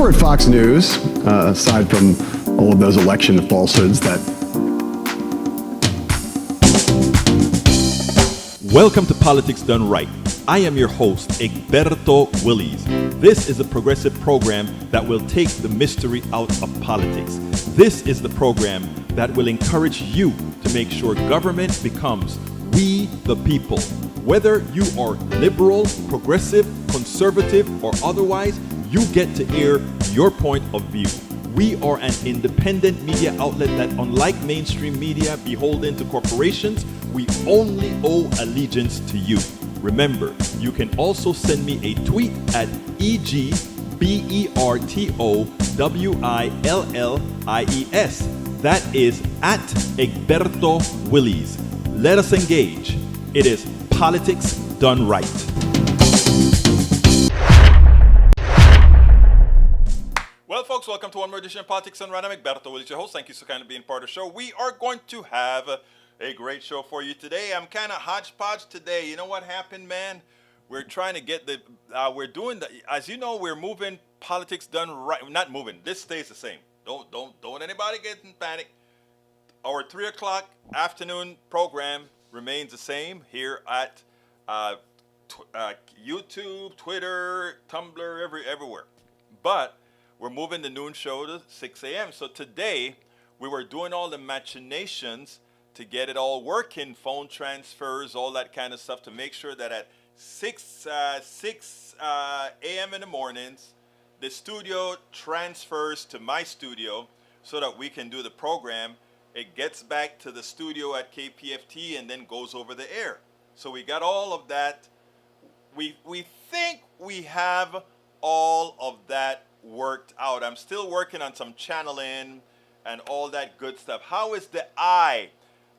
Here at Fox News, aside from all of those election falsehoods that... Welcome to Politics Done Right. I am your host, Egberto Willies. This is a progressive program that will take the mystery out of politics. This is the program that will encourage you to make sure government becomes we the people. Whether you are liberal, progressive, conservative, or otherwise, you get to air your point of view. We are an independent media outlet that, unlike mainstream media beholden to corporations, we only owe allegiance to you. Remember, you can also send me a tweet at EGBERTOWILLIES. That is at Egberto Willies. Let us engage. It is Politics Done Right. Well, folks, welcome to one more edition of Politics Done Right. I'm Egberto Willies, your host. Thank you so kindly being part of the show. We are going to have a great show for you today. I'm kind of hodgepodge today. You know what happened, man? We're trying to get we're doing as you know, we're moving Politics Done Right. Not moving. This stays the same. Don't anybody get in panic. Our 3 o'clock afternoon program remains the same here at YouTube, Twitter, Tumblr, everywhere. But we're moving the noon show to 6 a.m. So today we were doing all the machinations to get it all working, phone transfers, all that kind of stuff, to make sure that at 6 a.m. in the mornings, the studio transfers to my studio so that we can do the program. It gets back to the studio at KPFT and then goes over the air. So we got all of that. We think we have all of that worked out. I'm still working on some channeling and all that good stuff. How is the eye?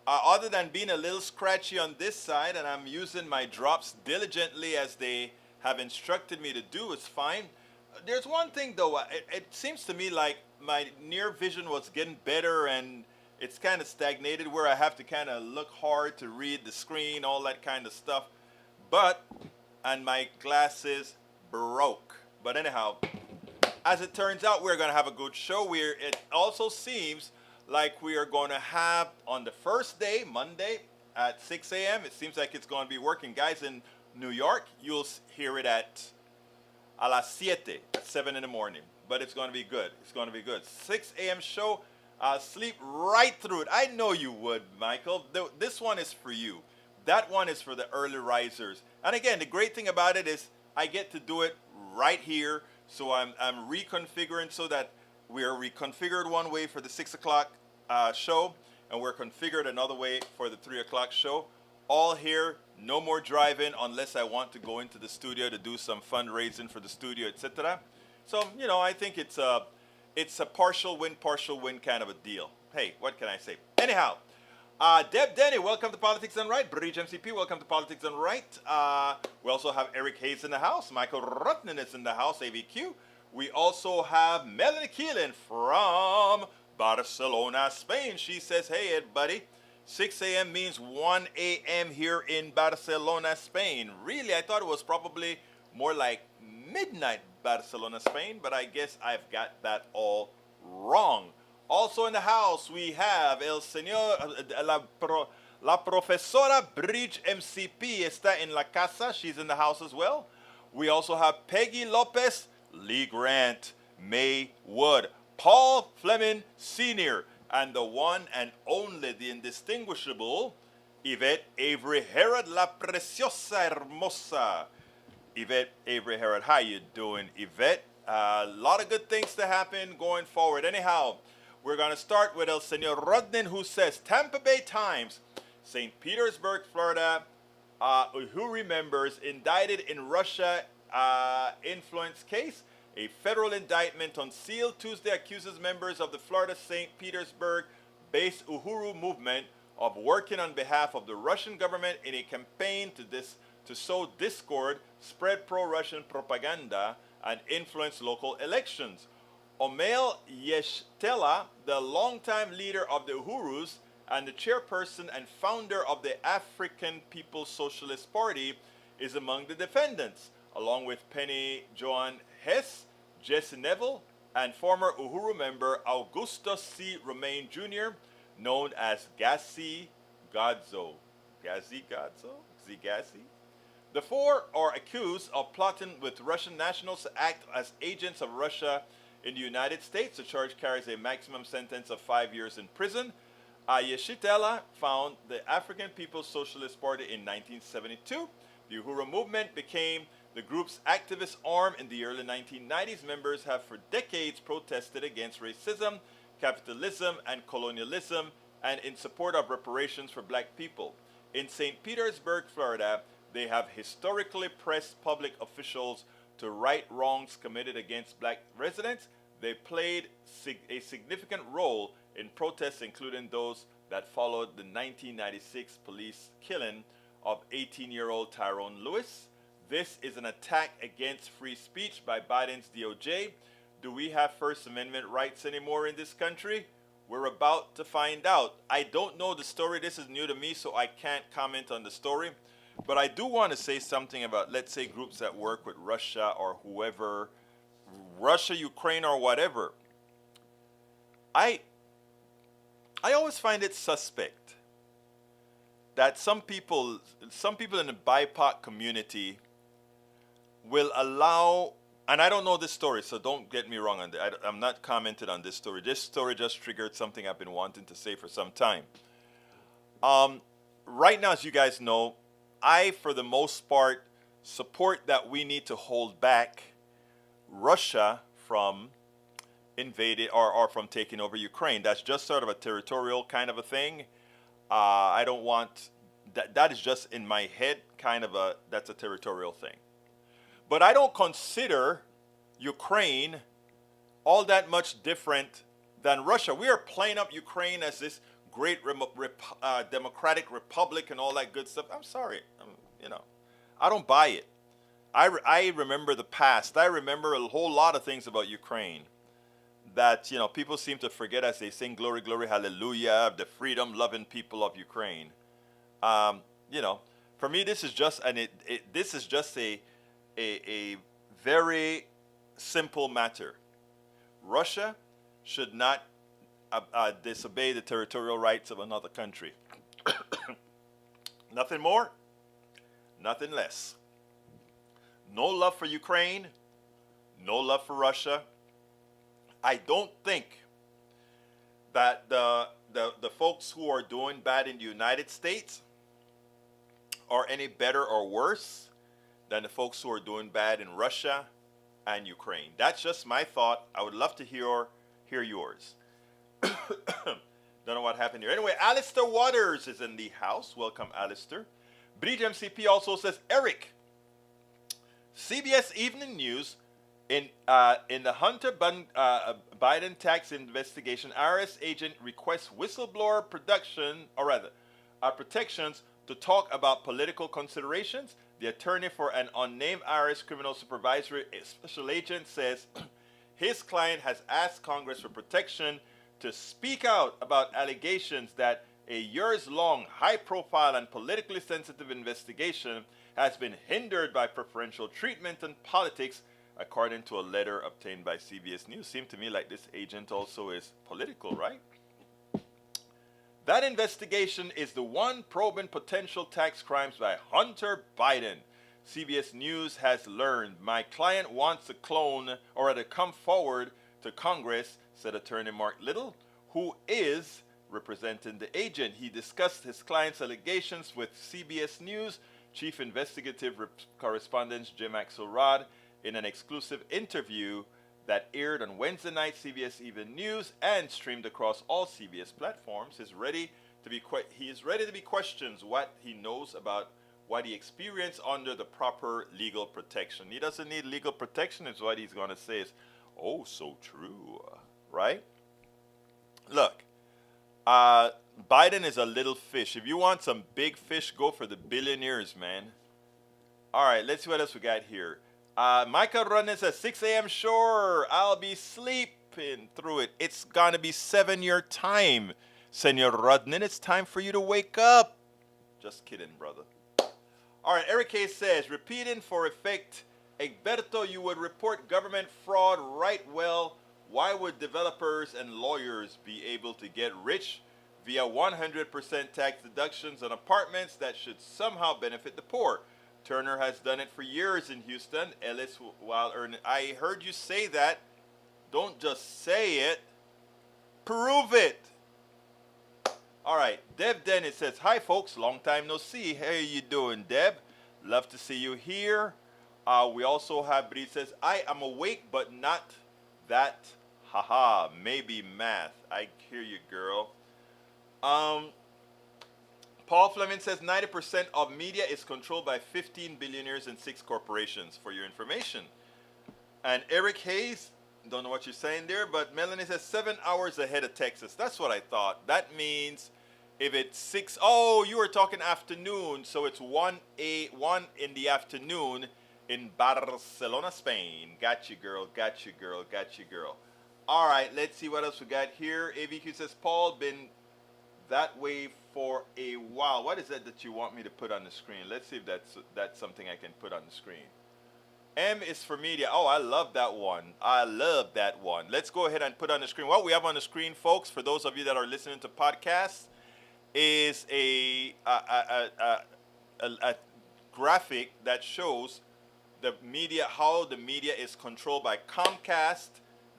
Other than being a little scratchy on this side, and I'm using my drops diligently as they have instructed me to do, it's fine. There's one thing though, it seems to me like my near vision was getting better and it's kind of stagnated where I have to kind of look hard to read the screen, all that kind of stuff. And my glasses broke. But anyhow, as it turns out, we're going to have a good show. It also seems like we are going to have on the first day, Monday, at 6 a.m. It seems like it's going to be working. Guys in New York, you'll hear it at a las 7 in the morning. But it's going to be good. It's going to be good. 6 a.m. show. I'll sleep right through it. I know you would, Michael. This one is for you. That one is for the early risers. And again, the great thing about it is I get to do it right here. So I'm reconfiguring so that we're reconfigured one way for the 6 o'clock show, and we're configured another way for the 3 o'clock show. All here, no more driving unless I want to go into the studio to do some fundraising for the studio, etc. So, you know, I think it's a partial win kind of a deal. Hey, what can I say? Anyhow, Deb Denny, welcome to Politics Done Right. Bridge MCP, welcome to Politics Done Right. We also have Eric Hayes in the house. Michael Rutnan is in the house, AVQ. We also have Melanie Keelan from Barcelona, Spain. She says, hey, Ed, buddy, 6 a.m. means 1 a.m. here in Barcelona, Spain. Really, I thought it was probably more like midnight Barcelona, Spain, but I guess I've got that all wrong. Also in the house, we have el señor, la profesora Bridge MCP está en la casa. She's in the house as well. We also have Peggy Lopez, Lee Grant, May Wood, Paul Fleming Sr., and the one and only, the indistinguishable, Yvette Avery Herod, la preciosa hermosa. Yvette Avery Herod, how you doing, Yvette? A lot of good things to happen going forward. Anyhow, we're going to start with El Señor Rodnin, who says, Tampa Bay Times, St. Petersburg, Florida, who remembers, indicted in Russia influence case. A federal indictment on seal Tuesday accuses members of the Florida St. Petersburg-based Uhuru movement of working on behalf of the Russian government in a campaign to sow discord, spread pro-Russian propaganda, and influence local elections. Omel Yeshtela, the longtime leader of the Uhurus and the chairperson and founder of the African People's Socialist Party, is among the defendants, along with Penny Joan Hess, Jesse Neville, and former Uhuru member Augusto C. Romain Jr., known as Gassi Gadzo. Gazi Gadzo? Zigazi? The four are accused of plotting with Russian nationals to act as agents of Russia in the United States. The charge carries a maximum sentence of 5 years in prison. Yeshitela found the African People's Socialist Party in 1972. The Uhuru movement became the group's activist arm in the early 1990s. Members have for decades protested against racism, capitalism, and colonialism, and in support of reparations for black people. In St. Petersburg, Florida, they have historically pressed public officials to right wrongs committed against black residents. They played a significant role in protests, including those that followed the 1996 police killing of 18-year-old Tyrone Lewis. This is an attack against free speech by Biden's DOJ. Do we have First Amendment rights anymore in this country? We're about to find out. I don't know the story. This is new to me, so I can't comment on the story. But I do want to say something about, let's say, groups that work with Russia or whoever, Russia, Ukraine, or whatever. I always find it suspect that some people in the BIPOC community will allow, and I don't know this story, so don't get me wrong on that. I'm not commenting on this story. This story just triggered something I've been wanting to say for some time. Right now, as you guys know, I, for the most part, support that we need to hold back Russia from invading or from taking over Ukraine. That's just sort of a territorial kind of a thing. I don't want that. That is just in my head, that's a territorial thing. But I don't consider Ukraine all that much different than Russia. We are playing up Ukraine as this great democratic republic and all that good stuff. I'm sorry, I don't buy it. I remember the past. I remember a whole lot of things about Ukraine that people seem to forget as they sing "Glory, Glory, Hallelujah," the freedom-loving people of Ukraine. For me, this is just a very simple matter. Russia should not disobey the territorial rights of another country. Nothing more, nothing less. No love for Ukraine, no love for Russia. I don't think that the folks who are doing bad in the United States are any better or worse than the folks who are doing bad in Russia and Ukraine. That's just my thought. I would love to hear yours. Don't know what happened here. Anyway, Alistair Waters is in the house. Welcome, Alistair. Bridge MCP also says, Eric, CBS Evening News, in the Hunter Biden tax investigation, IRS agent requests whistleblower protections to talk about political considerations. The attorney for an unnamed IRS criminal supervisory special agent says his client has asked Congress for protection to speak out about allegations that a years-long, high-profile and politically sensitive investigation has been hindered by preferential treatment and politics, according to a letter obtained by CBS News. Seems to me like this agent also is political, right? That investigation is the one probing potential tax crimes by Hunter Biden. CBS News has learned my client wants to come forward to Congress, said attorney Mark Little, who is representing the agent. He discussed his client's allegations with CBS News chief investigative correspondent Jim Axelrod in an exclusive interview that aired on Wednesday night, CBS Evening News, and streamed across all CBS platforms. He is ready to be questioned what he knows about what he experienced under the proper legal protection. He doesn't need legal protection, is what he's going to say is, oh, so true, right? Look, Biden is a little fish. If you want some big fish, go for the billionaires, man. All right, let's see what else we got here. Michael Rodney says, 6 a.m. Sure, I'll be sleeping through it. It's going to be 7 your time, Senor Rodney. It's time for you to wake up. Just kidding, brother. All right, Eric K. says, repeating for effect, Egberto, you would report government fraud right well Why would developers and lawyers be able to get rich via 100% tax deductions on apartments that should somehow benefit the poor? Turner has done it for years in Houston. Ellis, while earning. I heard you say that. Don't just say it. Prove it. All right. Deb Dennis says, "Hi, folks. Long time no see. How you doing, Deb? Love to see you here." We also have, Bree says, "I am awake, but not that. Haha. Maybe math." I hear you, girl. Paul Fleming says 90% of media is controlled by 15 billionaires and 6 corporations, for your information. And Eric Hayes, don't know what you're saying there, but Melanie says 7 hours ahead of Texas. That's what I thought. That means if it's 6, oh, you were talking afternoon, so it's 1 in the afternoon in Barcelona, Spain. Got you, girl, got you, girl, got you, girl. All right, let's see what else we got here. AVQ says, Paul, been that way for a while. What is that you want me to put on the screen? Let's see if that's something I can put on the screen. M is for media. Oh, I love that one. I love that one. Let's go ahead and put on the screen. What we have on the screen, folks, for those of you that are listening to podcasts, is a graphic that shows the media, how the media is controlled by Comcast,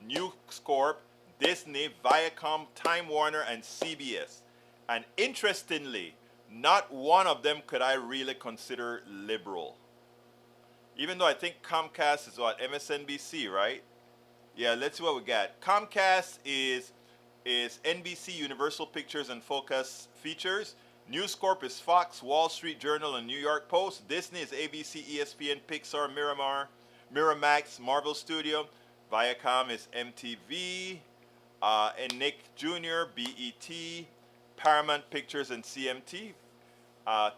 News Corp, Disney, Viacom, Time Warner, and CBS. And interestingly, not one of them could I really consider liberal. Even though I think Comcast is what, MSNBC, right? Yeah, let's see what we got. Comcast is NBC, Universal Pictures and Focus Features. News Corp is Fox, Wall Street Journal, and New York Post. Disney is ABC, ESPN, Pixar, Miramax, Marvel Studio. Viacom is MTV, and Nick Jr., BET, Paramount Pictures and CMT.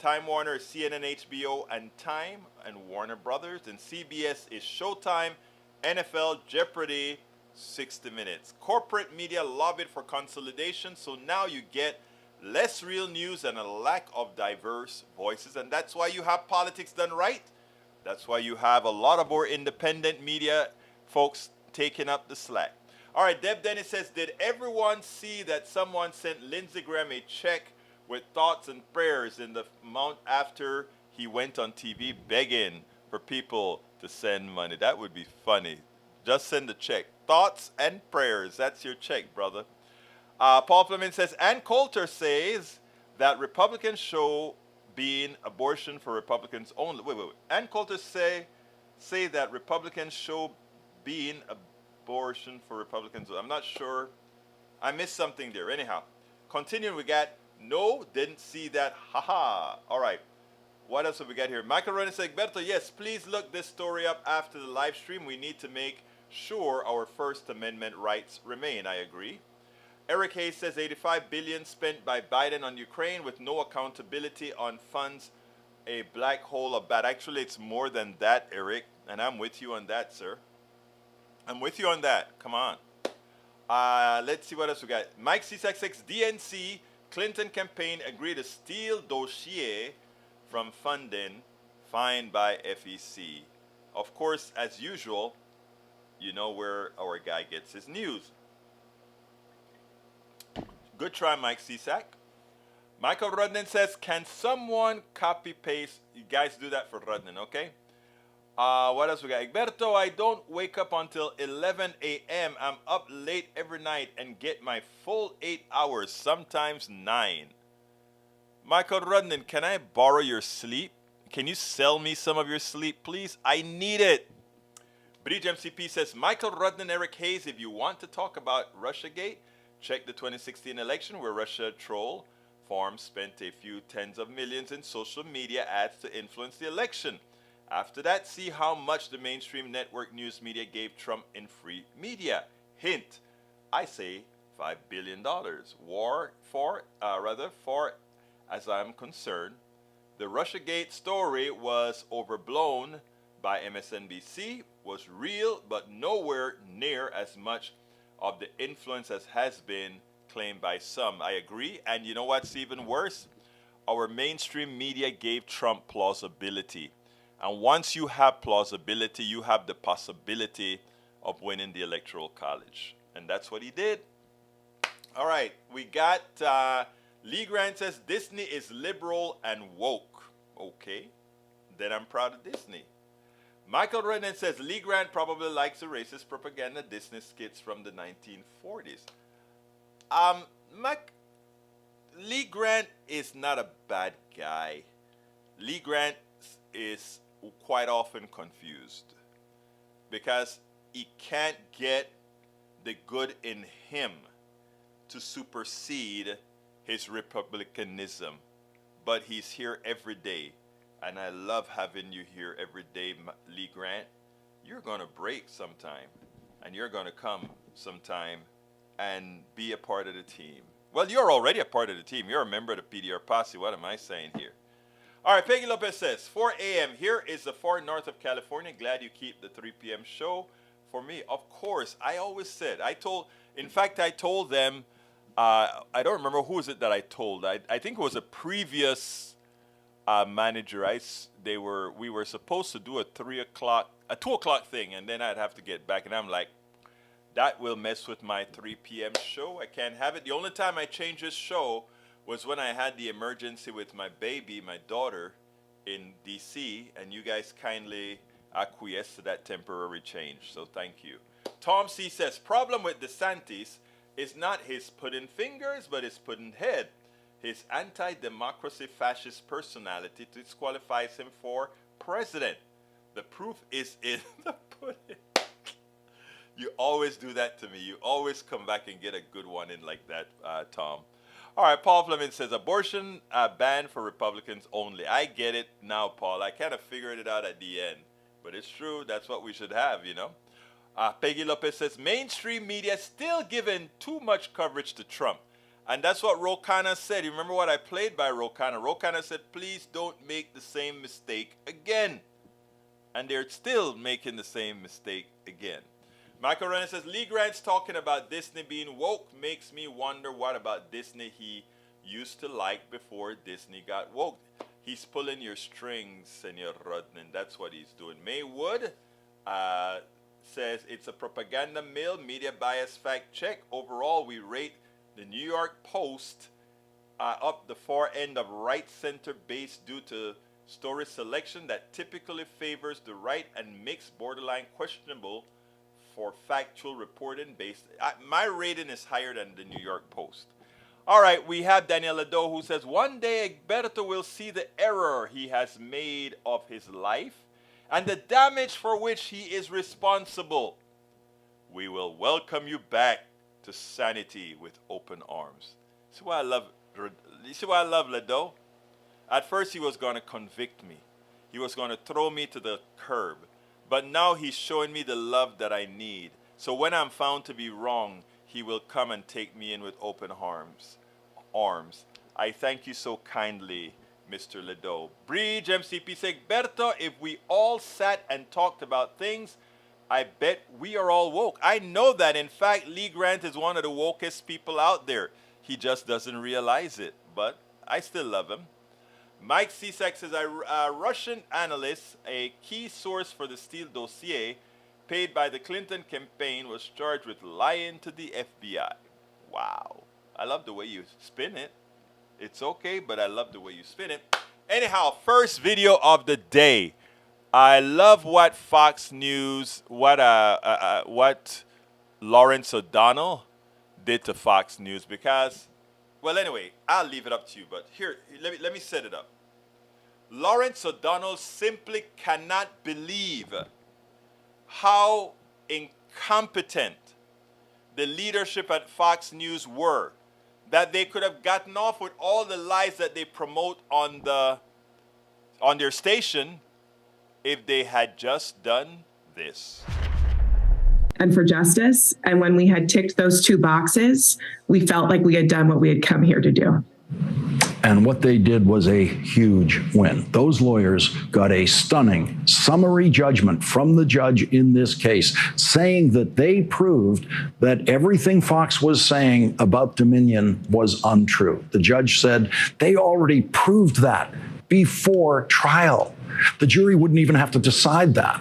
Time Warner is CNN, HBO, and Time, and Warner Brothers. And CBS is Showtime, NFL, Jeopardy, 60 Minutes. Corporate media lobbied for consolidation, so now you get less real news and a lack of diverse voices. And that's why you have politics done right. That's why you have a lot of more independent media folks taking up the slack. All right, Deb Dennis says, did everyone see that someone sent Lindsey Graham a check with thoughts and prayers in the month after he went on TV begging for people to send money? That would be funny. Just send the check. Thoughts and prayers. That's your check, brother. Paul Fleming says, Ann Coulter says that Republicans show being abortion for Republicans only. Wait. Ann Coulter say that Republicans show being abortion for Republicans. I'm not sure. I missed something there. Anyhow, continuing, we got no, didn't see that. Haha. All right. What else have we got here? Michael Ronan says, Berto, yes, please look this story up after the live stream. We need to make sure our First Amendment rights remain. I agree. Eric Hayes says $85 billion spent by Biden on Ukraine with no accountability on funds. A black hole of bad. Actually, it's more than that, Eric. And I'm with you on that, sir. I'm with you on that. Come on. Let's see what else we got. Mike C66, DNC, Clinton campaign agreed to steal dossier from funding fined by FEC. Of course, as usual, you know where our guy gets his news. Good try, Mike Cisak. Michael Rudnan says, can someone copy paste? You guys do that for Rudnan, okay? What else we got? Egberto, I don't wake up until 11 a.m. I'm up late every night and get my full 8 hours, sometimes 9. Michael Rudnan, can I borrow your sleep? Can you sell me some of your sleep, please? I need it. Bridge MCP says, Michael Rudnan, Eric Hayes, if you want to talk about Russiagate, check the 2016 election where Russia troll farms spent a few tens of millions in social media ads to influence the election. After that, see how much the mainstream network news media gave Trump in free media. Hint, I say $5 billion. As I'm concerned, the Russiagate story was overblown by MSNBC, was real, but nowhere near as much of the influence as has been claimed by some. I agree. And you know what's even worse? Our mainstream media gave Trump plausibility. And once you have plausibility, you have the possibility of winning the Electoral College. And that's what he did. All right, we got Lee Grant says Disney is liberal and woke. Okay, then I'm proud of Disney. Michael Renan says Lee Grant probably likes the racist propaganda Disney skits from the 1940s. Lee Grant is not a bad guy. Lee Grant is quite often confused because he can't get the good in him to supersede his republicanism. But he's here every day. And I love having you here every day, Lee Grant. You're going to break sometime. And you're going to come sometime and be a part of the team. Well, you're already a part of the team. You're a member of the PDR Posse. What am I saying here? All right, Peggy Lopez says, 4 a.m. Here is the far north of California. Glad you keep the 3 p.m. show for me. Of course, I always said, I told them, I don't remember who is it that I told. I think it was a previous manager. We were supposed to do a 2 o'clock thing, and then I'd have to get back. And I'm like, that will mess with my 3 p.m. show. I can't have it. The only time I changed this show was when I had the emergency with my baby, my daughter, in D.C., and you guys kindly acquiesced to that temporary change. So thank you. Tom C. says, problem with DeSantis is not his pudding fingers, but his pudding head. His anti-democracy fascist personality disqualifies him for president. The proof is in the pudding. You always do that to me. You always come back and get a good one in like that, Tom. All right, Paul Fleming says, abortion ban for Republicans only. I get it now, Paul. I kind of figured it out at the end. But it's true. That's what we should have, you know. Peggy Lopez says, mainstream media still giving too much coverage to Trump. And that's what Rokana said. You remember what I played by Rokana? Rokana said, please don't make the same mistake again. And they're still making the same mistake again. Michael Renner says, Lee Grant's talking about Disney being woke makes me wonder what about Disney he used to like before Disney got woke. He's pulling your strings and you're running. That's what he's doing. May Wood says, it's a propaganda mill, media bias fact check. Overall, we rate the New York Post up the far end of right center base due to story selection that typically favors the right and makes borderline questionable for factual reporting based. My rating is higher than the New York Post. All right, we have Daniel Lado who says, one day Egberto will see the error he has made of his life and the damage for which he is responsible. We will welcome you back to sanity with open arms. See why I love Lado? At first he was going to convict me. He was going to throw me to the curb. But now he's showing me the love that I need. So when I'm found to be wrong, he will come and take me in with open arms. I thank you so kindly, Mr. Ledo. Bridge MCP says, Berto, if we all sat and talked about things, I bet we are all woke. I know that. In fact, Lee Grant is one of the wokest people out there. He just doesn't realize it. But I still love him. Mike Cisak says, a Russian analyst, a key source for the Steele dossier, paid by the Clinton campaign, was charged with lying to the FBI. Wow. I love the way you spin it. It's okay, but I love the way you spin it. Anyhow, first video of the day. I love what Fox News, what Lawrence O'Donnell did to Fox News because, well, anyway, I'll leave it up to you. But here, let me set it up. Lawrence O'Donnell simply cannot believe how incompetent the leadership at Fox News were, that they could have gotten off with all the lies that they promote on their station if they had just done this. And for justice. And when we had ticked those two boxes, we felt like we had done what we had come here to do. And what they did was a huge win. Those lawyers got a stunning summary judgment from the judge in this case, saying that they proved that everything Fox was saying about Dominion was untrue. The judge said they already proved that before trial. The jury wouldn't even have to decide that.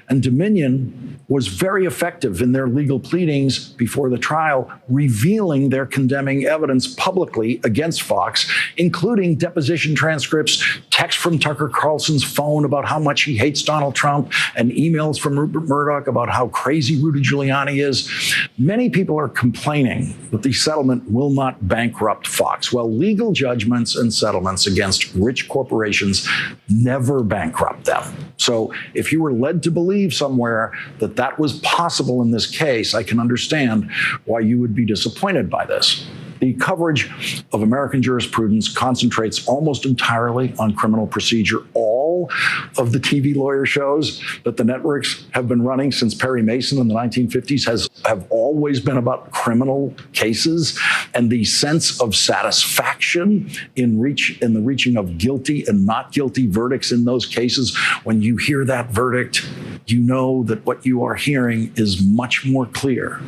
And Dominion was very effective in their legal pleadings before the trial, revealing their condemning evidence publicly against Fox, including deposition transcripts, text from Tucker Carlson's phone about how much he hates Donald Trump, and emails from Rupert Murdoch about how crazy Rudy Giuliani is. Many people are complaining that the settlement will not bankrupt Fox. Well, legal judgments and settlements against rich corporations never bankrupt them. So if you were led to believe somewhere that that was possible in this case, I can understand why you would be disappointed by this. The coverage of American jurisprudence concentrates almost entirely on criminal procedure. All of the TV lawyer shows that the networks have been running since Perry Mason in the 1950s have always been about criminal cases, and the sense of satisfaction in the reaching of guilty and not guilty verdicts in those cases. When you hear that verdict, you know that what you are hearing is much more clear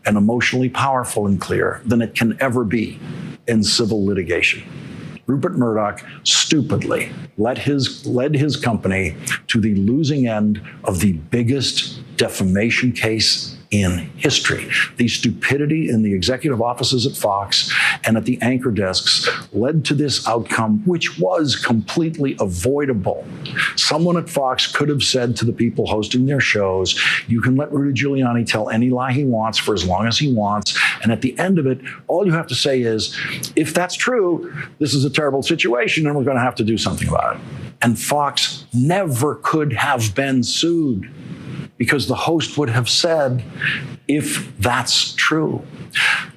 and emotionally powerful and clear than it can ever be in civil litigation. Rupert Murdoch stupidly led his company to the losing end of the biggest defamation case in history. The stupidity in the executive offices at Fox and at the anchor desks led to this outcome, which was completely avoidable. Someone at Fox could have said to the people hosting their shows, you can let Rudy Giuliani tell any lie he wants for as long as he wants, and at the end of it, all you have to say is, if that's true, this is a terrible situation and we're going to have to do something about it. And Fox never could have been sued, because the host would have said, if that's true.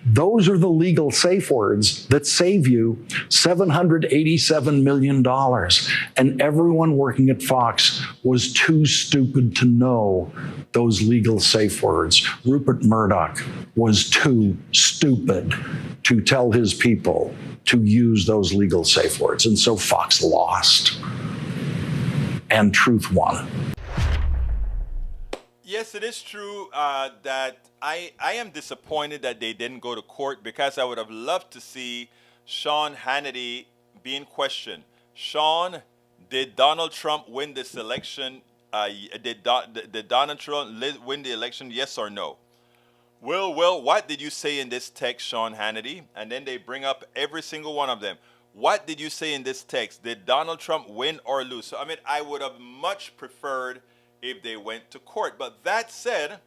Those are the legal safe words that save you $787 million. And everyone working at Fox was too stupid to know those legal safe words. Rupert Murdoch was too stupid to tell his people to use those legal safe words. And so Fox lost, and truth won. Yes, it is true that I am disappointed that they didn't go to court, because I would have loved to see Sean Hannity being questioned. Sean, did Donald Trump win this election? Did Donald Trump win the election? Yes or no? Well, what did you say in this text, Sean Hannity? And then they bring up every single one of them. What did you say in this text? Did Donald Trump win or lose? So, I mean, I would have much preferred if they went to court. But that said,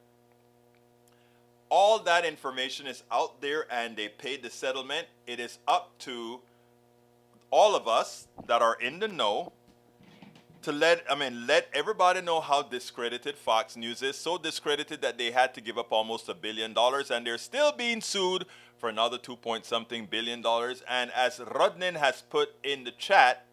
all that information is out there and they paid the settlement. It is up to all of us that are in the know to let everybody know how discredited Fox News is. So discredited that they had to give up almost $1 billion, and they're still being sued for another $2.something billion. And as Rodnin has put in the chat,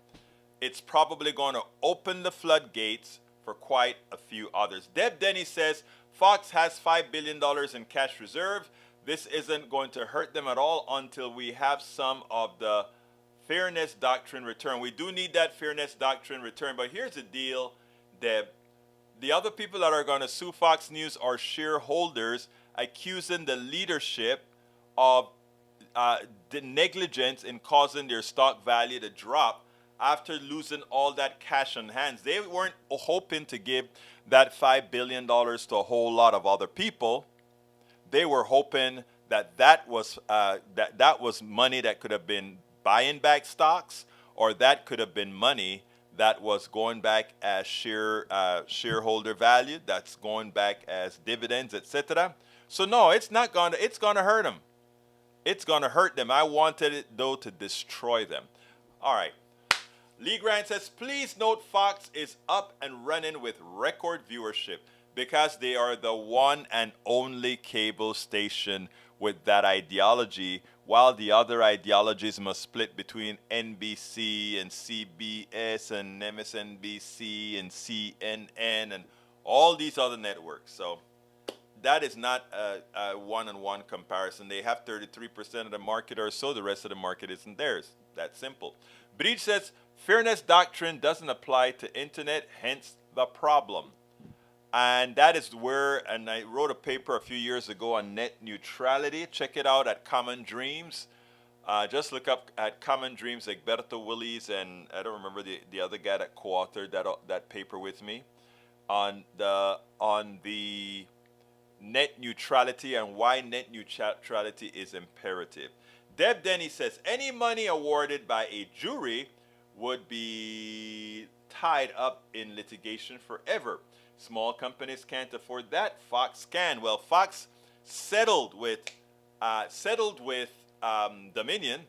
it's probably going to open the floodgates for quite a few others. Deb Denny says, Fox has $5 billion in cash reserve. This isn't going to hurt them at all until we have some of the fairness doctrine return. We do need that fairness doctrine return. But here's the deal, Deb. The other people that are going to sue Fox News are shareholders accusing the leadership of the negligence in causing their stock value to drop after losing all that cash on hands. They weren't hoping to give that $5 billion to a whole lot of other people. They were hoping that that was money that could have been buying back stocks, or that could have been money that was going back as shareholder value, that's going back as dividends, etc. So no, it's going to hurt them. It's going to hurt them. I wanted it, though, to destroy them. All right. Lee Grant says, please note Fox is up and running with record viewership because they are the one and only cable station with that ideology, while the other ideologies must split between NBC and CBS and MSNBC and CNN and all these other networks. So that is not a one-on-one comparison. They have 33% of the market or so. The rest of the market isn't theirs. That's simple. Breach says, fairness doctrine doesn't apply to internet, hence the problem. And that is where, and I wrote a paper a few years ago on net neutrality. Check it out at Common Dreams. Just look up at Common Dreams, Egberto Willies, and I don't remember the other guy that co-authored that paper with me. on the net neutrality and why net neutrality is imperative. Deb Denny says any money awarded by a jury would be tied up in litigation forever. Small companies can't afford that. Fox can. Well, Fox settled with Dominion,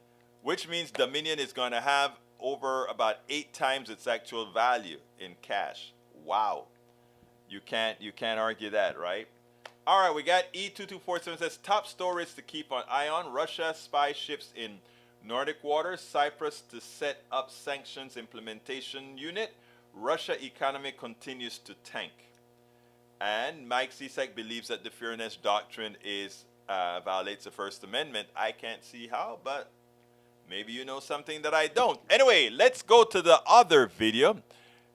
which means Dominion is going to have over about 8 times its actual value in cash. Wow. You can't argue that, right? All right, we got E2247 says top stories to keep an eye on. Russia spy ships in Nordic waters. Cyprus to set up sanctions implementation unit. Russia economy continues to tank. And Mike Cizek believes that the fairness doctrine violates the First Amendment. I can't see how, but maybe you know something that I don't. Anyway, let's go to the other video.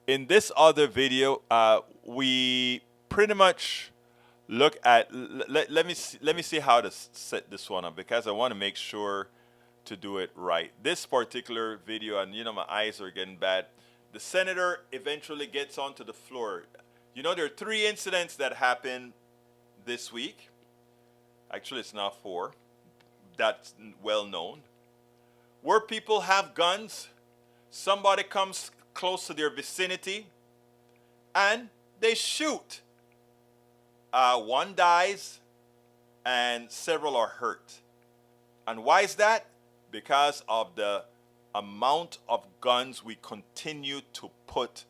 In this other video, we pretty much look at, let me see how to set this one up, because I want to make sure to do it right. This particular video, and my eyes are getting bad. The senator eventually gets onto the floor. There are 3 incidents that happened this week. Actually, it's now 4. That's well known. Where people have guns, somebody comes close to their vicinity, and they shoot. 1 dies, and several are hurt. And why is that? Because of the amount of guns we continue to put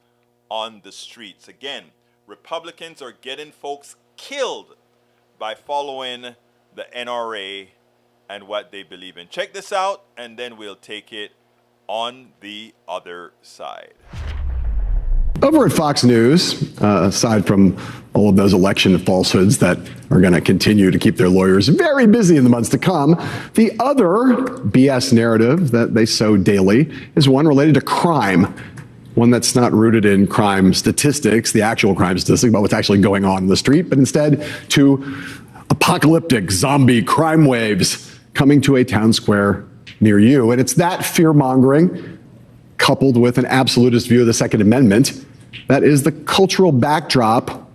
on the streets. Again, Republicans are getting folks killed by following the NRA and what they believe in. Check this out, and then we'll take it on the other side. Over at Fox News, aside from all of those election falsehoods that are going to continue to keep their lawyers very busy in the months to come, the other BS narrative that they sow daily is one related to crime. One that's not rooted in crime statistics, the actual crime statistics about what's actually going on in the street, but instead to apocalyptic zombie crime waves coming to a town square near you. And it's that fear-mongering, coupled with an absolutist view of the Second Amendment, that is the cultural backdrop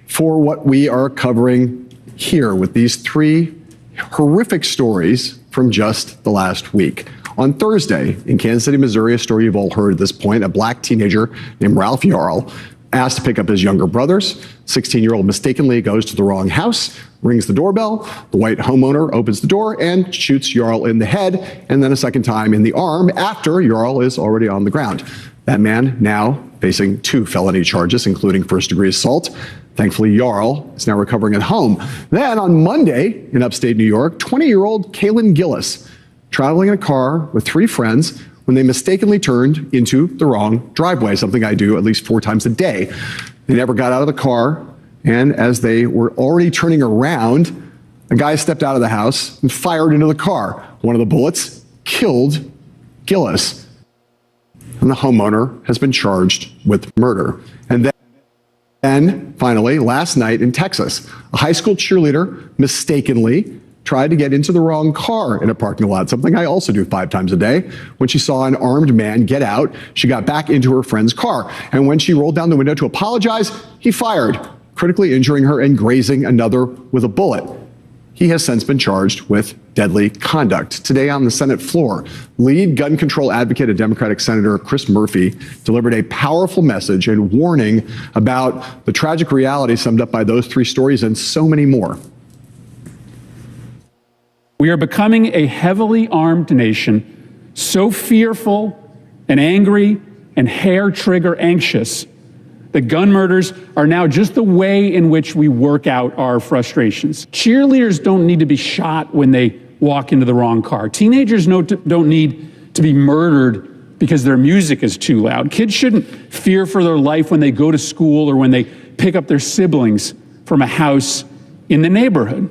for what we are covering here with these 3 horrific stories from just the last week. On Thursday, in Kansas City, Missouri, a story you've all heard at this point, a black teenager named Ralph Yarl asked to pick up his younger brothers. 16-year-old mistakenly goes to the wrong house, rings the doorbell. The white homeowner opens the door and shoots Yarl in the head, and then a second time in the arm after Yarl is already on the ground. That man now facing 2 felony charges, including first-degree assault. Thankfully, Yarl is now recovering at home. Then on Monday in upstate New York, 20-year-old Kaylin Gillis, traveling in a car with 3 friends when they mistakenly turned into the wrong driveway, something I do at least 4 times a day. They never got out of the car, and as they were already turning around, a guy stepped out of the house and fired into the car. One of the bullets killed Gillis, and the homeowner has been charged with murder. And then finally, last night in Texas, a high school cheerleader mistakenly tried to get into the wrong car in a parking lot, something I also do 5 times a day. When she saw an armed man get out, she got back into her friend's car. And when she rolled down the window to apologize, he fired, critically injuring her and grazing another with a bullet. He has since been charged with deadly conduct. Today on the Senate floor, lead gun control advocate and Democratic Senator Chris Murphy delivered a powerful message and warning about the tragic reality summed up by those 3 stories and so many more. We are becoming a heavily armed nation, so fearful and angry and hair-trigger anxious that gun murders are now just the way in which we work out our frustrations. Cheerleaders don't need to be shot when they walk into the wrong car. Teenagers don't need to be murdered because their music is too loud. Kids shouldn't fear for their life when they go to school or when they pick up their siblings from a house in the neighborhood.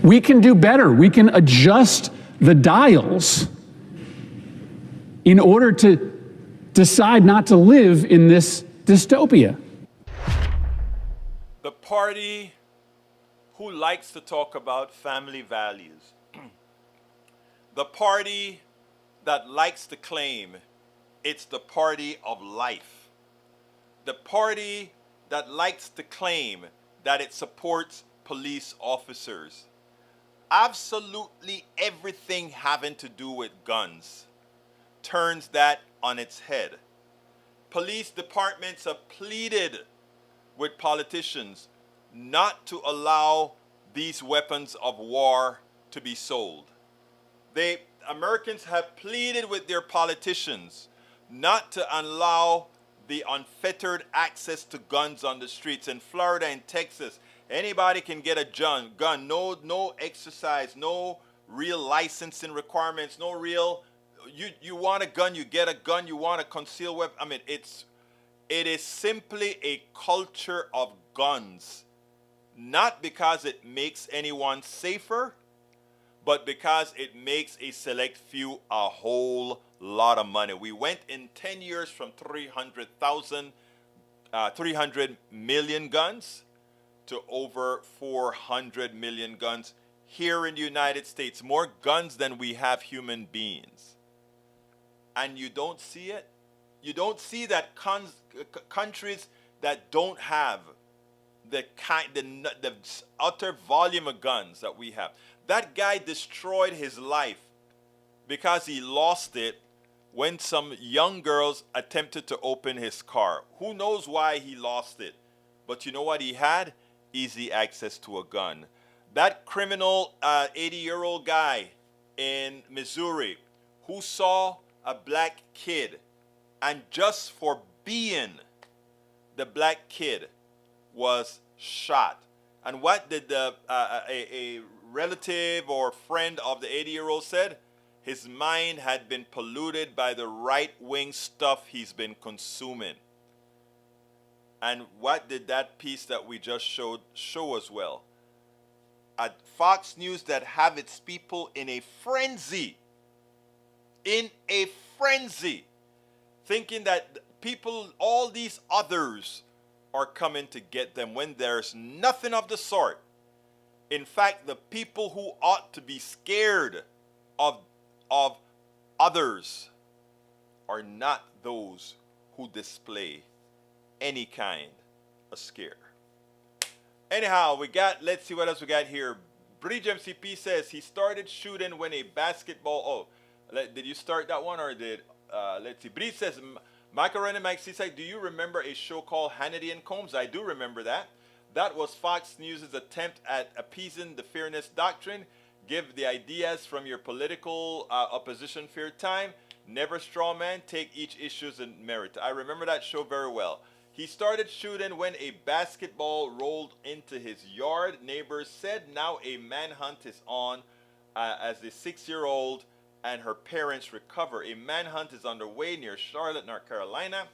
We can do better. We can adjust the dials in order to decide not to live in this dystopia. The party who likes to talk about family values. The party that likes to claim it's the party of life. the party that likes to claim that it supports police officers. Absolutely everything having to do with guns turns that on its head. Police departments have pleaded with politicians not to allow these weapons of war to be sold. Americans have pleaded with their politicians not to allow the unfettered access to guns on the streets. In Florida and Texas, anybody can get a gun. No exercise, no real licensing requirements, no real. You want a gun, you get a gun. You want a concealed weapon. I mean, it is simply a culture of guns, not because it makes anyone safer, but because it makes a select few a whole lot of money. We went in 10 years from 300 million guns to over 400 million guns here in the United States. More guns than we have human beings. And you don't see it. You don't see that countries that don't have the utter volume of guns that we have. That guy destroyed his life because he lost it when some young girls attempted to open his car. Who knows why he lost it? But you know what he had? Easy access to a gun. That criminal 80-year-old guy in Missouri who saw a black kid, and just for being the black kid was shot. And what did a relative or friend of the 80-year-old said? His mind had been polluted by the right-wing stuff he's been consuming. And what did that piece that we just showed show as well? A Fox News that have its people in a frenzy. In a frenzy. Thinking that people, all these others, are coming to get them when there's nothing of the sort. In fact, the people who ought to be scared of others are not those who display any kind of scare. Anyhow, let's see what else we got here. Bridge MCP says he started shooting when a basketball. Did you start that one or did, let's see. Bridge says, Macaroni Mike Seaside, do you remember a show called Hannity and Combs? I do remember that. That was Fox News' attempt at appeasing the fairness doctrine. Give the ideas from your political opposition fair time. Never straw man. Take each issue's in merit. I remember that show very well. He started shooting when a basketball rolled into his yard. Neighbors said now a manhunt is on as the 6-year-old and her parents recover. A manhunt is underway near Charlotte, North Carolina,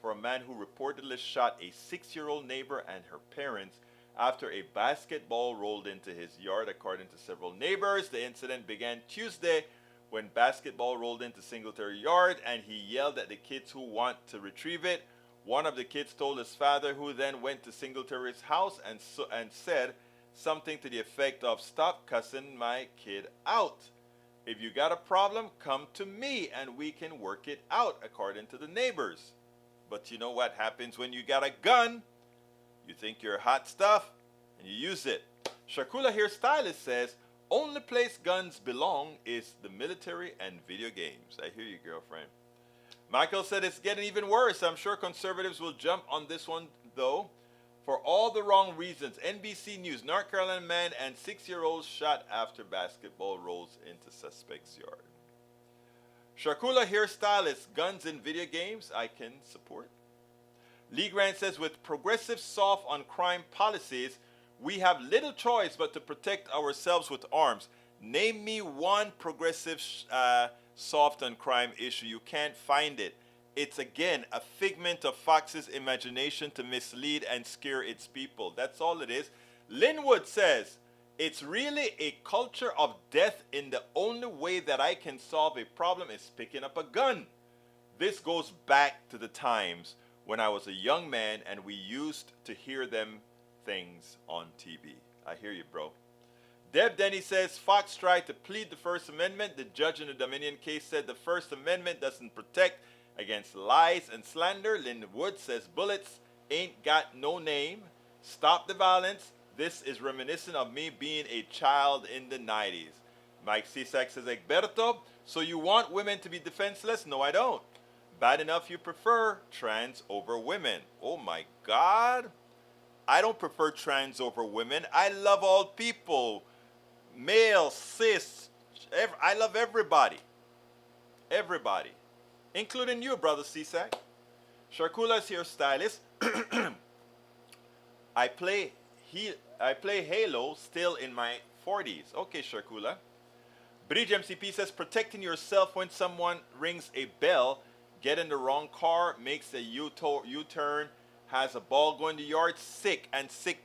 for a man who reportedly shot a 6-year-old neighbor and her parents after a basketball rolled into his yard, according to several neighbors. The incident began Tuesday when basketball rolled into Singletary yard and he yelled at the kids who want to retrieve it. One of the kids told his father, who then went to Singletary's house and said something to the effect of, "Stop cussing my kid out. If you got a problem, come to me and we can work it out," according to the neighbors. But you know what happens when you got a gun? You think you're hot stuff and you use it. Shakula Hairstylist says, only place guns belong is the military and video games. I hear you, girlfriend. Michael said it's getting even worse. I'm sure conservatives will jump on this one, though, for all the wrong reasons. NBC News, North Carolina man and 6-year-old shot after basketball rolls into suspect's yard. Shakula Hairstylist, guns in video games, I can support. Lee Grant says, with progressive soft on crime policies, we have little choice but to protect ourselves with arms. Name me one progressive soft on crime issue. You can't find it. It's, again, a figment of Fox's imagination to mislead and scare its people. That's all it is. Linwood says, it's really a culture of death in the only way that I can solve a problem is picking up a gun. This goes back to the times when I was a young man and we used to hear them things on TV. I hear you, bro. Deb Denny says, Fox tried to plead the First Amendment. The judge in the Dominion case said the First Amendment doesn't protect against lies and slander. Linda Wood says bullets ain't got no name. Stop the violence. This is reminiscent of me being a child in the 90s. Mike Cisak says, Egberto, so you want women to be defenseless? No, I don't. Bad enough you prefer trans over women. Oh my God. I don't prefer trans over women. I love all people. Male, cis. I love everybody. Everybody. Including you, Brother Cisak. Sharkula's hairstylist. I play Halo still in my 40s. Okay, Sharkula. Bridge MCP says protecting yourself when someone rings a bell, get in the wrong car, makes a U-turn, has a ball going to the yard, sick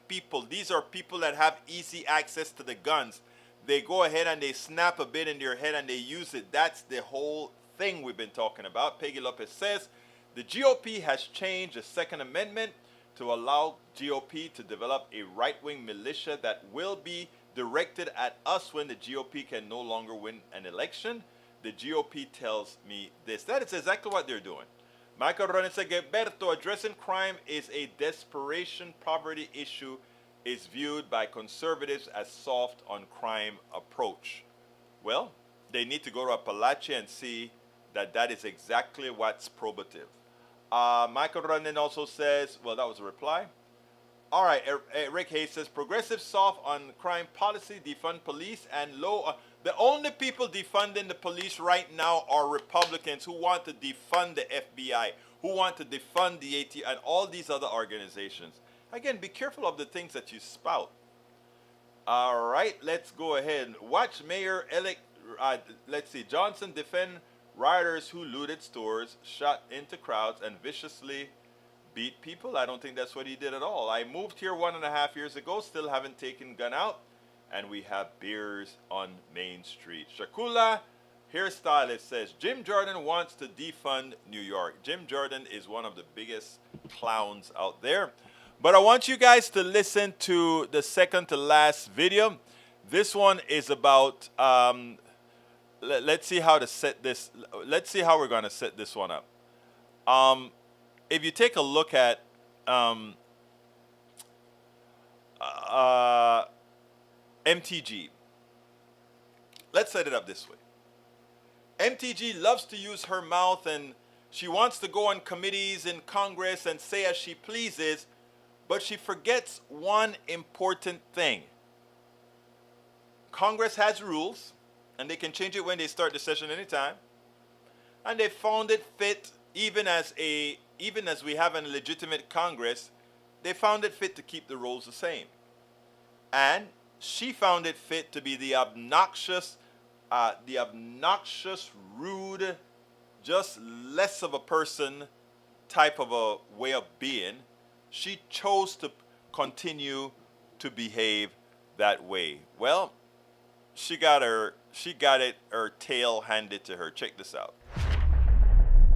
people. These are people that have easy access to the guns. They go ahead and they snap a bit in their head and they use it. That's the whole thing we've been talking about. Peggy Lopez says the GOP has changed the Second Amendment to allow GOP to develop a right-wing militia that will be directed at us when the GOP can no longer win an election. The GOP tells me this. That is exactly what they're doing. Michael Ronen said, Gilberto, addressing crime is a desperation. Poverty issue is viewed by conservatives as soft on crime approach. Well, they need to go to Appalachia and see that that is exactly what's probative. Michael Ronen also says, well, that was a reply. All right, Rick Hayes says, progressive soft on crime policy, defund police, and low. The only people defunding the police right now are Republicans who want to defund the FBI, who want to defund the AT, and all these other organizations. Again, be careful of the things that you spout. All right, let's go ahead. Watch Mayor-elect, let's see, Johnson defend rioters who looted stores, shot into crowds, and viciously beat people. I don't think that's what he did at all. I moved here 1.5 years ago, still haven't taken gun out, and we have beers on Main Street. Shakula, hairstylist, says Jim Jordan wants to defund New York. Jim Jordan is one of the biggest clowns out there. But I want you guys to listen to the second to last video. This one is about, let's see how to set this, let's see how we're going to set this one up. If you take a look at MTG, let's set it up this way. MTG loves to use her mouth and she wants to go on committees in Congress and say as she pleases, but she forgets one important thing. Congress has rules and they can change it when they start the session anytime. And they found it fit, even as we have a legitimate Congress, they found it fit to keep the rules the same. And she found it fit to be the obnoxious, rude, just less of a person type of a way of being. She chose to continue to behave that way. Well, she got her tail handed to her. Check this out.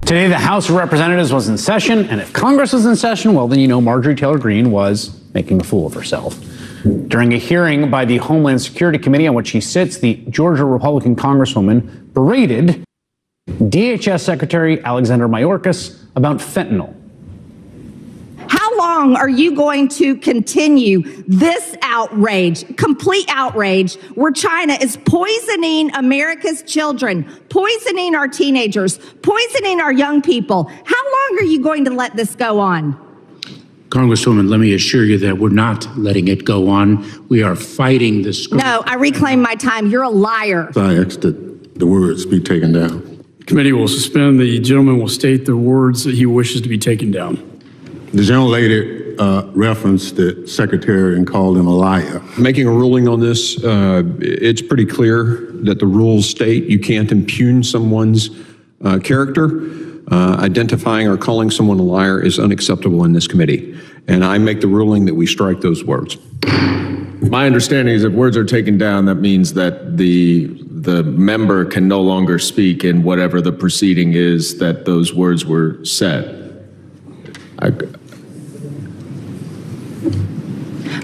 Today, the House of Representatives was in session, and if Congress was in session, well, then you know Marjorie Taylor Greene was making a fool of herself. During a hearing by the Homeland Security Committee on which she sits, the Georgia Republican Congresswoman berated DHS Secretary Alexander Mayorkas about fentanyl. How long are you going to continue this outrage, complete outrage, where China is poisoning America's children, poisoning our teenagers, poisoning our young people? How long are you going to let this go on? Congresswoman, let me assure you that we're not letting it go on. We are fighting this. No, I reclaim my time. You're a liar. I asked that the words be taken down. The committee will suspend. The gentleman will state the words that he wishes to be taken down. The gentlelady referenced the secretary and called him a liar. Making a ruling on this, it's pretty clear that the rules state you can't impugn someone's character. Identifying or calling someone a liar is unacceptable in this committee. And I make the ruling that we strike those words. My understanding is if words are taken down, that means that the member can no longer speak in whatever the proceeding is that those words were said.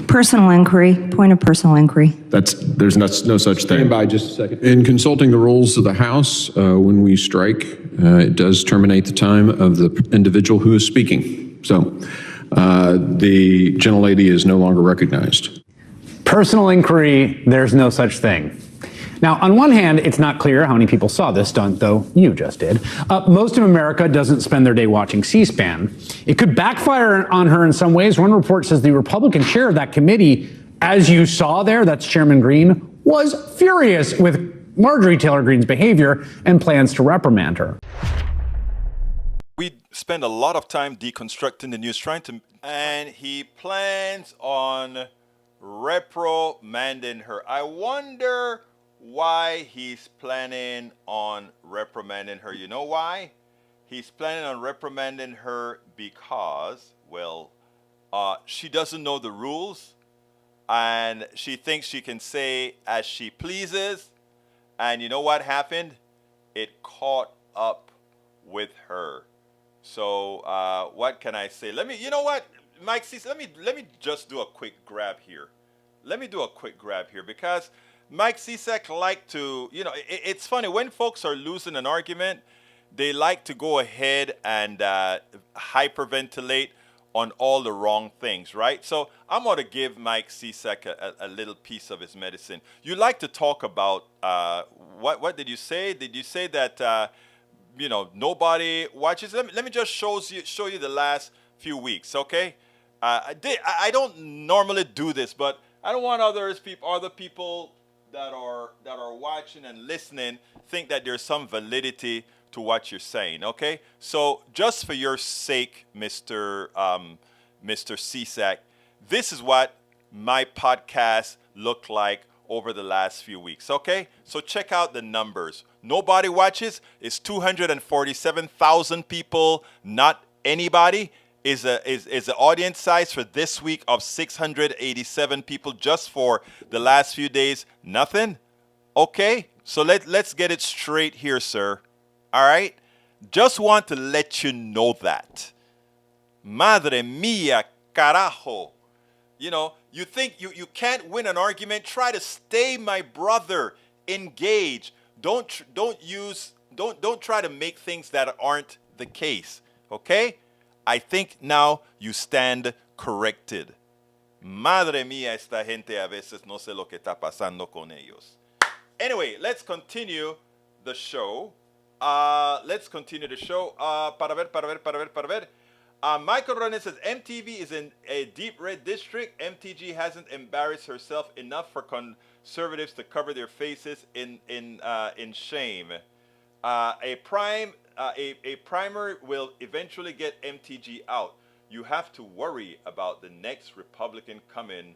Personal inquiry, point of personal inquiry. There's no such thing. Stand by just a second. In consulting the rules of the House, when we strike, it does terminate the time of the individual who is speaking. So the gentlelady is no longer recognized. Personal inquiry, there's no such thing. Now, on one hand, it's not clear how many people saw this stunt, though you just did. Most of America doesn't spend their day watching C-SPAN. It could backfire on her in some ways. One report says the Republican chair of that committee, as you saw there, that's Chairman Green, was furious with Marjorie Taylor Greene's behavior and plans to reprimand her. We spend a lot of time deconstructing the news, and he plans on reprimanding her. I wonder why he's planning on reprimanding her. You know why? He's planning on reprimanding her because, well, she doesn't know the rules and she thinks she can say as she pleases. And you know what happened? It caught up with her. So what can I say? You know what, Mike, let me just do a quick grab here. Let me do a quick grab here because Mike Cicek like to, it's funny when folks are losing an argument, they like to go ahead and hyperventilate on all the wrong things, right? So I'm going to give Mike Cicek a little piece of his medicine. You like to talk about, what did you say? Did you say that, nobody watches? Let me just show you the last few weeks, okay? I don't normally do this, but I don't want other people that are watching and listening think that there's some validity to what you're saying, okay? So just for your sake, Mr. Cicek, this is what my podcast looked like over the last few weeks, okay? So check out the numbers. Nobody watches is 247,000 people, not anybody. Is the audience size for this week of 687 people just for the last few days? Nothing? Okay, so let's get it straight here, sir. All right? Just want to let you know that. Madre mia, carajo. You think you can't win an argument? Try to stay, my brother. Engage. Don't try to make things that aren't the case. Okay? I think now you stand corrected. Madre mía, esta gente a veces no sé lo que está pasando con ellos. Anyway, let's continue the show. Para ver. Michael Ronan says, MTV is in a deep red district. MTG hasn't embarrassed herself enough for conservatives to cover their faces in shame. A primary will eventually get MTG out. You have to worry about the next Republican coming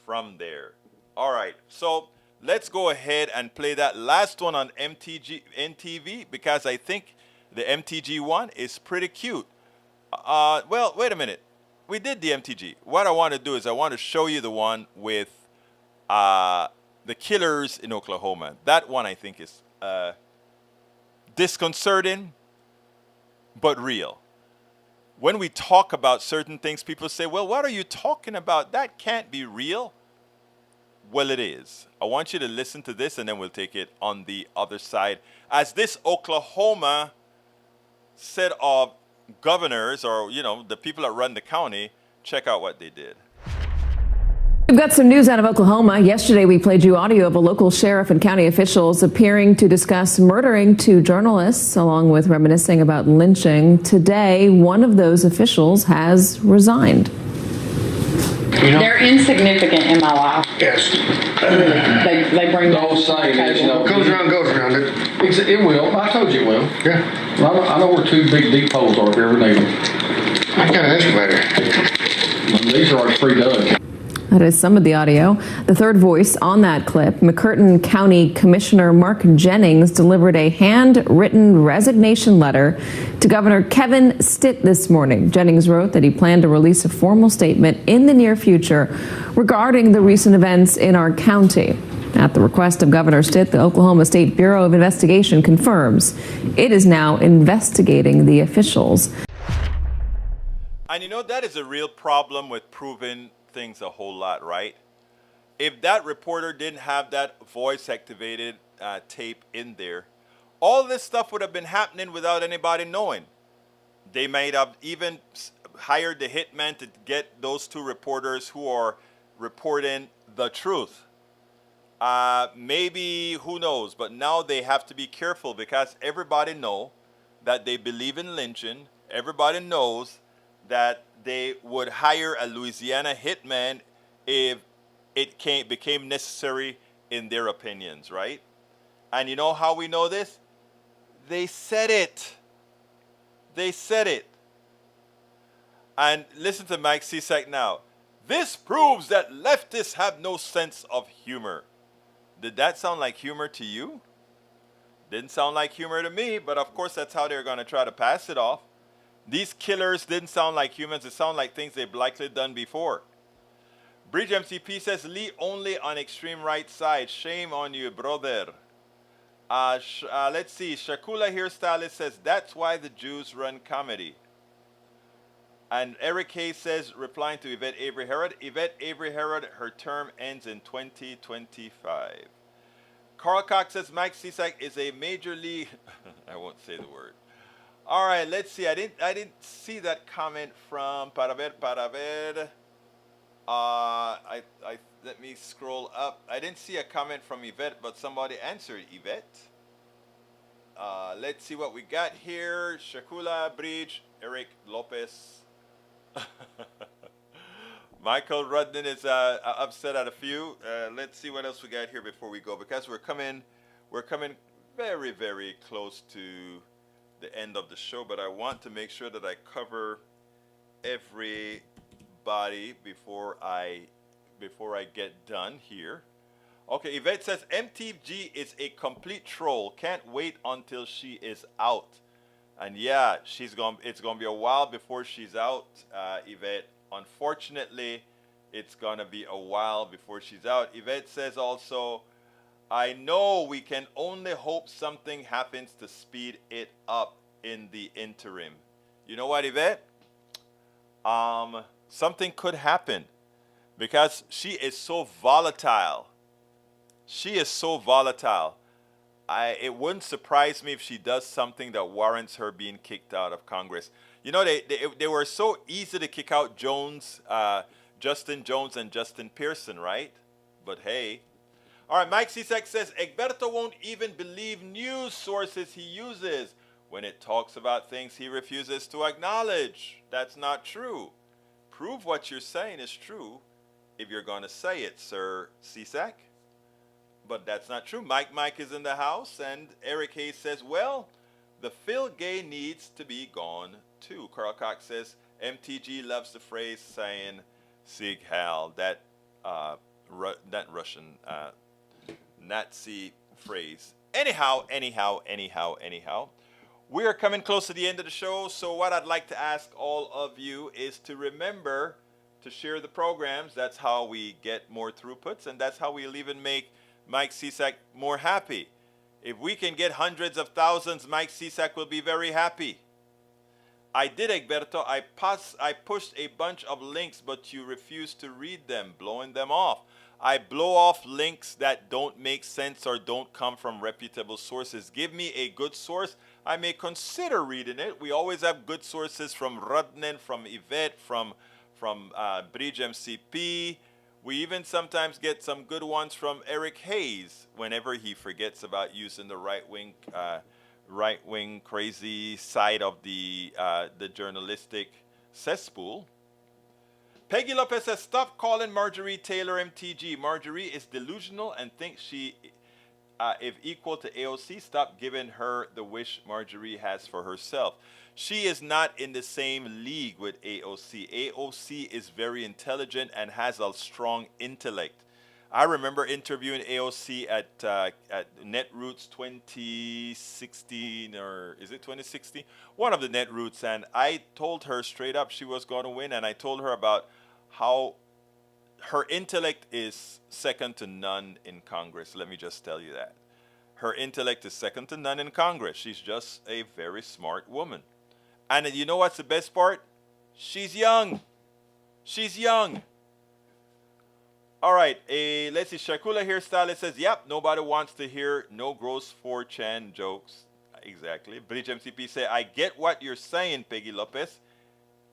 from there. All right, so let's go ahead and play that last one on NTV because I think the MTG one is pretty cute. Well, wait a minute. We did the MTG. What I want to do is I want to show you the one with the killers in Oklahoma. That one I think is disconcerting, but real. When we talk about certain things, people say, well, what are you talking about? That can't be real. Well, it is. I want you to listen to this, and then we'll take it on the other side. As this Oklahoma set of governors, or, the people that run the county, check out what they did. We've got some news out of Oklahoma. Yesterday, we played you audio of a local sheriff and county officials appearing to discuss murdering two journalists, along with reminiscing about lynching. Today, one of those officials has resigned. They're insignificant in my life. Yes. They bring those saying goes around. It will. I told you it will. Yeah. I know where two big deep holes are if you ever need them. I got an excavator. These are already pre-dug. That is some of the audio. The third voice on that clip, McCurtain County Commissioner Mark Jennings delivered a handwritten resignation letter to Governor Kevin Stitt this morning. Jennings wrote that he planned to release a formal statement in the near future regarding the recent events in our county. At the request of Governor Stitt, the Oklahoma State Bureau of Investigation confirms it is now investigating the officials. And that is a real problem with proving things a whole lot, right? If that reporter didn't have that voice activated tape in there, all this stuff would have been happening without anybody knowing. They might have even hired the hitman to get those two reporters who are reporting the truth. Maybe, who knows, but now they have to be careful because everybody know that they believe in lynching. Everybody knows that they would hire a Louisiana hitman if it became necessary in their opinions, right? And you know how we know this? They said it. They said it. And listen to Mike Cisak now. This proves that leftists have no sense of humor. Did that sound like humor to you? Didn't sound like humor to me, but of course that's how they're going to try to pass it off. These killers didn't sound like humans. It sounded like things they've likely done before. Bridge MCP says, Lee only on extreme right side. Shame on you, brother. Let's see. Shakula Hairstylist says, that's why the Jews run comedy. And Eric Hayes says, replying to Yvette Avery Herod, Yvette Avery Herod, her term ends in 2025. Carl Cox says, Mike Cisak is a major league. I won't say the word. All right, let's see. I didn't see that comment from Paraver. Let me scroll up. I didn't see a comment from Yvette, but somebody answered Yvette. Let's see what we got here. Shakula, Bridge, Eric Lopez. Michael Rudden is upset at a few. Let's see what else we got here before we go, because we're coming very, very close to the end of the show, but I want to make sure that I cover everybody before I get done here. Okay, Yvette says MTG is a complete troll. Can't wait until she is out. And yeah, it's gonna be a while before she's out, Yvette. Unfortunately, it's gonna be a while before she's out. Yvette says also, I know we can only hope something happens to speed it up in the interim. You know what, Yvette? Something could happen because she is so volatile. She is so volatile. It wouldn't surprise me if she does something that warrants her being kicked out of Congress. You know, they were so easy to kick out Justin Jones and Justin Pearson, right? But hey. All right, Mike Cisak says, Egberto won't even believe news sources he uses when it talks about things he refuses to acknowledge. That's not true. Prove what you're saying is true if you're going to say it, Sir Cisak. But that's not true. Mike is in the house, and Eric Hayes says, well, the Phil Gay needs to be gone too. Carl Cox says, MTG loves the phrase saying, Sieg Heil, that Russian Nazi phrase. Anyhow, we are coming close to the end of the show, so what I'd like to ask all of you is to remember to share the programs. That's how we get more throughputs, and that's how we'll even make Mike Cisak more happy. If we can get hundreds of thousands, Mike Cisak will be very happy. I did, Egberto. I pushed a bunch of links, but you refused to read them, blowing them off. I blow off links that don't make sense or don't come from reputable sources. Give me a good source. I may consider reading it. We always have good sources from Rudnen, from Yvette, from Bridge MCP. We even sometimes get some good ones from Eric Hayes whenever he forgets about using the right-wing crazy side of the journalistic cesspool. Peggy Lopez says, stop calling Marjorie Taylor MTG. Marjorie is delusional and thinks she, if equal to AOC, stop giving her the wish Marjorie has for herself. She is not in the same league with AOC. AOC is very intelligent and has a strong intellect. I remember interviewing AOC at Netroots 2016, or is it 2016? One of the Netroots, and I told her straight up she was going to win, and I told her about how her intellect is second to none in Congress. Let me just tell you that. Her intellect is second to none in Congress. She's just a very smart woman. And you know what's the best part? She's young. She's young. All right, let's see. Shakula Hairstylist says, yep, nobody wants to hear no gross 4chan jokes. Exactly. Bleach MCP say, I get what you're saying, Peggy Lopez.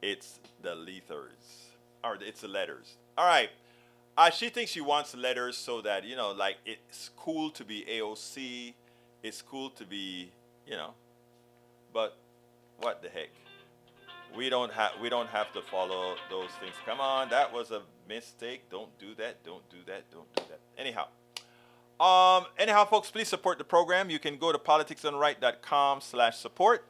It's the letters. Or it's the letters. All right. She thinks she wants letters so that, you know, like it's cool to be AOC. It's cool to be, you know. But what the heck? We don't have to follow those things. Come on, that was a mistake. Don't do that. Don't do that. Don't do that. Anyhow, folks, please support the program. You can go to politicsdoneright.com/support.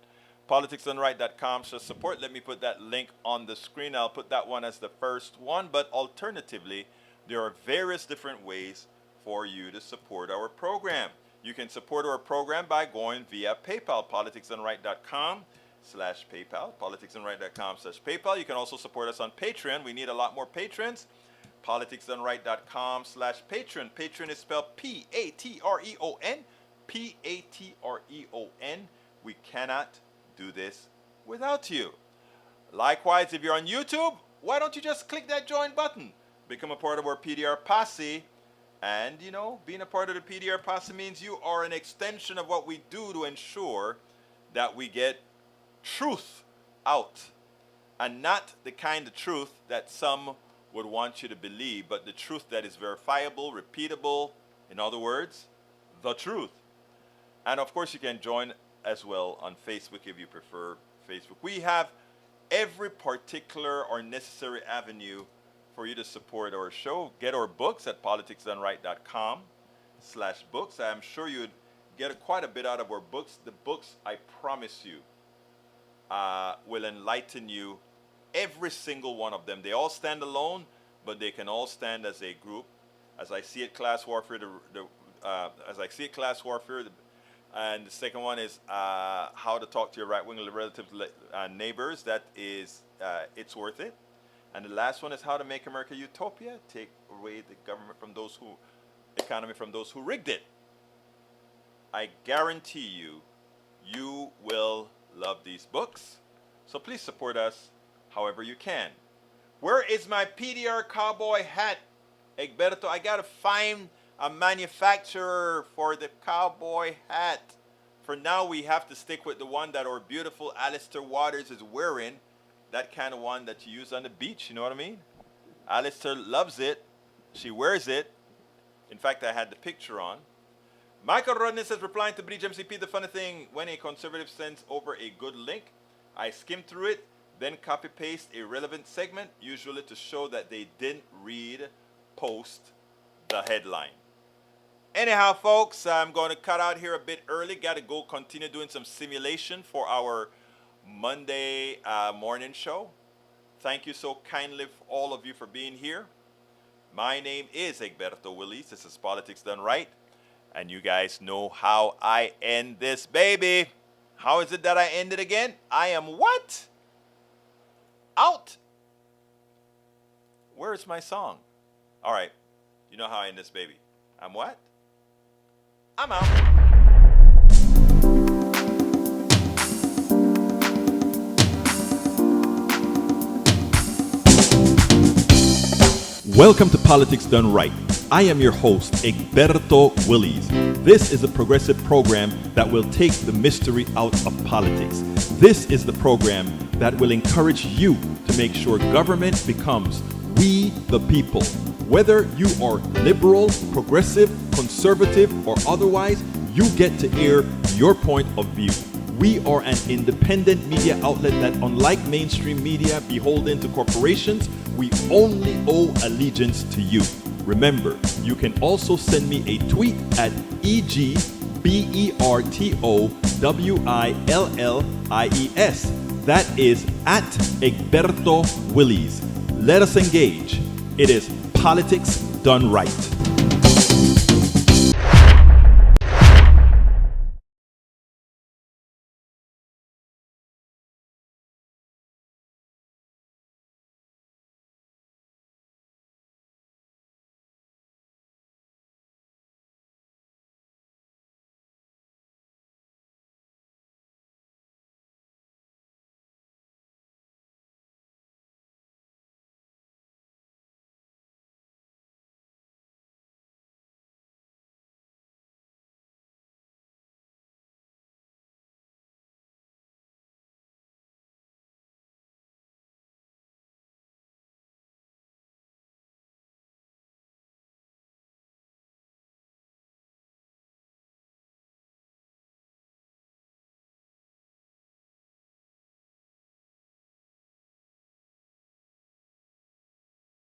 Politicsdoneright.com/support. Let me put that link on the screen. I'll put that one as the first one. But alternatively, there are various different ways for you to support our program. You can support our program by going via PayPal, politicsdoneright.com/PayPal, politicsdoneright.com/PayPal. You can also support us on Patreon. We need a lot more patrons. politicsdoneright.com/Patreon. Patreon is spelled P-A-T-R-E-O-N. P-A-T-R-E-O-N. We cannot do this without you. Likewise, if you're on YouTube, why don't you just click that join button? Become a part of our PDR posse. And, you know, being a part of the PDR posse means you are an extension of what we do to ensure that we get truth out. And not the kind of truth that some would want you to believe, but the truth that is verifiable, repeatable. In other words, the truth. And, of course, you can join as well on Facebook if you prefer Facebook. We have every particular or necessary avenue for you to support our show. Get our books at politicsdoneright.com/books. I'm sure you'd get quite a bit out of our books. The books, I promise you, will enlighten you. Every single one of them. They all stand alone, but they can all stand as a group. As I see it, Class Warfare. And the second one is How to Talk to Your Right-Wing Relative Neighbors. That is, it's worth it. And the last one is How to Make America Utopia. Take away the government from those who, economy from those who rigged it. I guarantee you, you will love these books. So please support us however you can. Where is my PDR cowboy hat, Egberto? I gotta find a manufacturer for the cowboy hat. For now, we have to stick with the one that our beautiful Alistair Waters is wearing. That kind of one that you use on the beach, you know what I mean? Alistair loves it. She wears it. In fact, I had the picture on. Michael Rodney says, replying to Breach MCP, the funny thing, when a conservative sends over a good link, I skim through it, then copy-paste a relevant segment, usually to show that they didn't read post the headline. Anyhow, folks, I'm going to cut out here a bit early. Got to go continue doing some simulation for our Monday morning show. Thank you so kindly, all of you, for being here. My name is Egberto Willis. This is Politics Done Right. And you guys know how I end this baby. How is it that I end it again? I am what? Out. Where's my song? All right. You know how I end this baby. I'm what? I'm out. Welcome to Politics Done Right. I am your host, Egberto Willis. This is a progressive program that will take the mystery out of politics. This is the program that will encourage you to make sure government becomes we the people. Whether you are liberal, progressive, conservative, or otherwise, you get to air your point of view. We are an independent media outlet that, unlike mainstream media beholden to corporations, we only owe allegiance to you. Remember, you can also send me a tweet at EGBERTOWILLIES. That is at Egberto Willis. Let us engage. It is Politics Done Right.